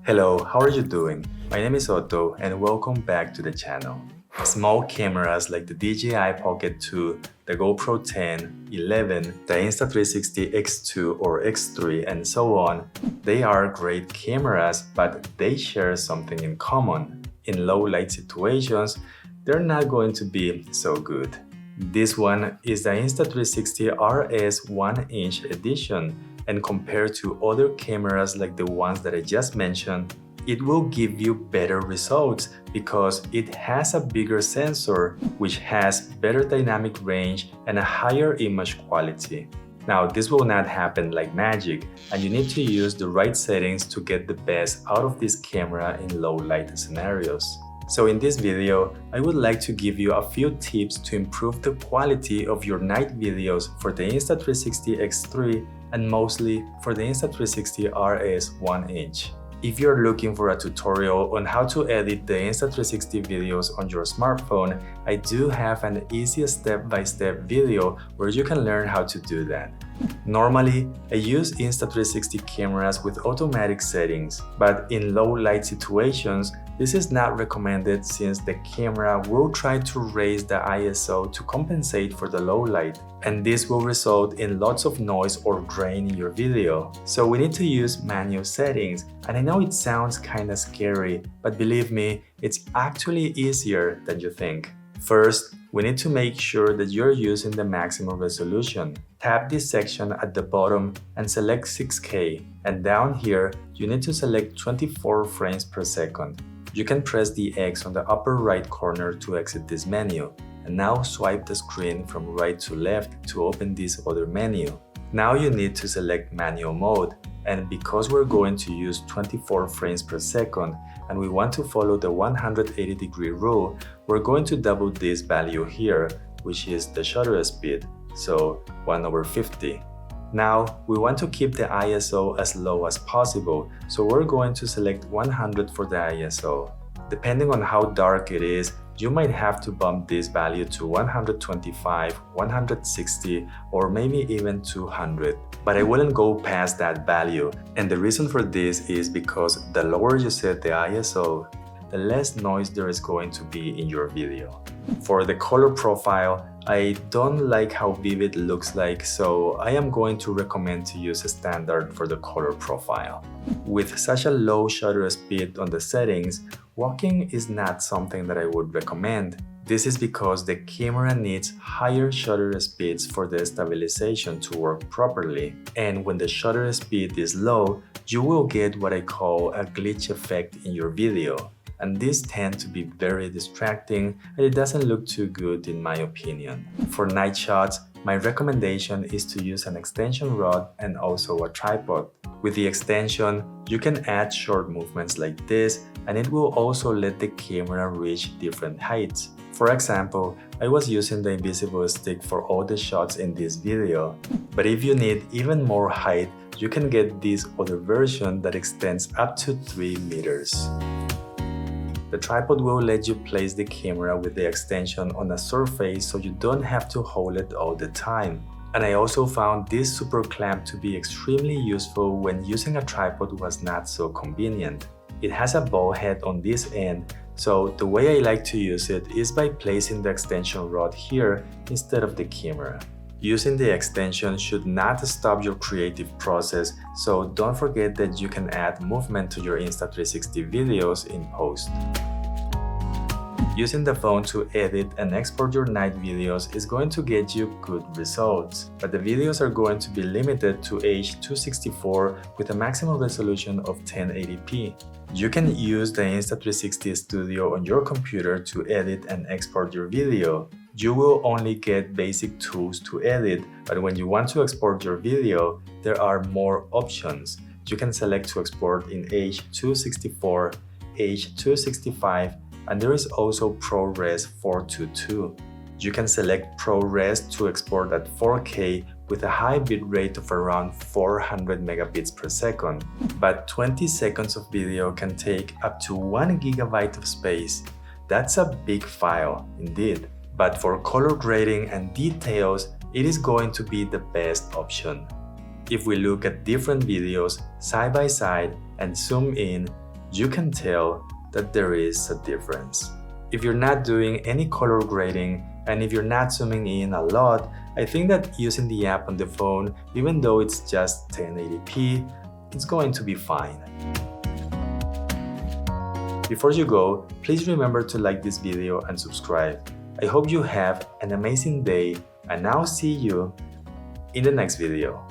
Hello, how are you doing? My name is Otto and welcome back to the channel. Small cameras like the DJI Pocket 2, the GoPro 10, 11, the Insta360 X2 or X3 and so on, they are great cameras, but they share something in common. In low light situations, they're not going to be so good. This one is the Insta360 RS 1-inch edition, and compared to other cameras like the ones that I just mentioned, it will give you better results because it has a bigger sensor which has better dynamic range and a higher image quality. Now, this will not happen like magic, and you need to use the right settings to get the best out of this camera in low light scenarios. So in this video, I would like to give you a few tips to improve the quality of your night videos for the Insta360 X3 and mostly for the Insta360 RS 1-inch. If you're looking for a tutorial on how to edit the Insta360 videos on your smartphone, I do have an easy step-by-step video where you can learn how to do that. Normally, I use Insta360 cameras with automatic settings, but in low light situations, this is not recommended since the camera will try to raise the ISO to compensate for the low light, and this will result in lots of noise or grain in your video. So we need to use manual settings, and I know it sounds kinda scary, but believe me, it's actually easier than you think. First, we need to make sure that you're using the maximum resolution. Tap this section at the bottom and select 6K, and down here, you need to select 24 frames per second. You can press the X on the upper right corner to exit this menu, and now swipe the screen from right to left to open this other menu. Now you need to select manual mode, and because we're going to use 24 frames per second and we want to follow the 180-degree rule, we're going to double this value here, which is the shutter speed, so 1/50. Now, we want to keep the ISO as low as possible, so we're going to select 100 for the ISO. Depending on how dark it is, you might have to bump this value to 125, 160, or maybe even 200. But I wouldn't go past that value, and the reason for this is because the lower you set the ISO, the less noise there is going to be in your video. For the color profile, I don't like how vivid it looks like, so I am going to recommend to use a standard for the color profile. With such a low shutter speed on the settings, walking is not something that I would recommend. This is because the camera needs higher shutter speeds for the stabilization to work properly. And when the shutter speed is low, you will get what I call a glitch effect in your video. And these tend to be very distracting and it doesn't look too good in my opinion. For night shots, my recommendation is to use an extension rod and also a tripod. With the extension, you can add short movements like this, and it will also let the camera reach different heights. For example, I was using the invisible stick for all the shots in this video, but if you need even more height, you can get this other version that extends up to 3 meters. The tripod will let you place the camera with the extension on a surface so you don't have to hold it all the time. And I also found this super clamp to be extremely useful when using a tripod was not so convenient. It has a ball head on this end, so the way I like to use it is by placing the extension rod here instead of the camera. Using the extension should not stop your creative process, so don't forget that you can add movement to your Insta360 videos in post. Using the phone to edit and export your night videos is going to get you good results, but the videos are going to be limited to H.264 with a maximum resolution of 1080p. You can use the Insta360 Studio on your computer to edit and export your video. You will only get basic tools to edit, but when you want to export your video, there are more options. You can select to export in H.264, H.265, and there is also ProRes 422. You can select ProRes to export at 4K with a high bitrate of around 400 megabits per second, but 20 seconds of video can take up to 1 gigabyte of space. That's a big file, indeed. But for color grading and details, it is going to be the best option. If we look at different videos side by side and zoom in, you can tell that there is a difference. If you're not doing any color grading and if you're not zooming in a lot, I think that using the app on the phone, even though it's just 1080p, it's going to be fine. Before you go, please remember to like this video and subscribe. I hope you have an amazing day, and I'll see you in the next video.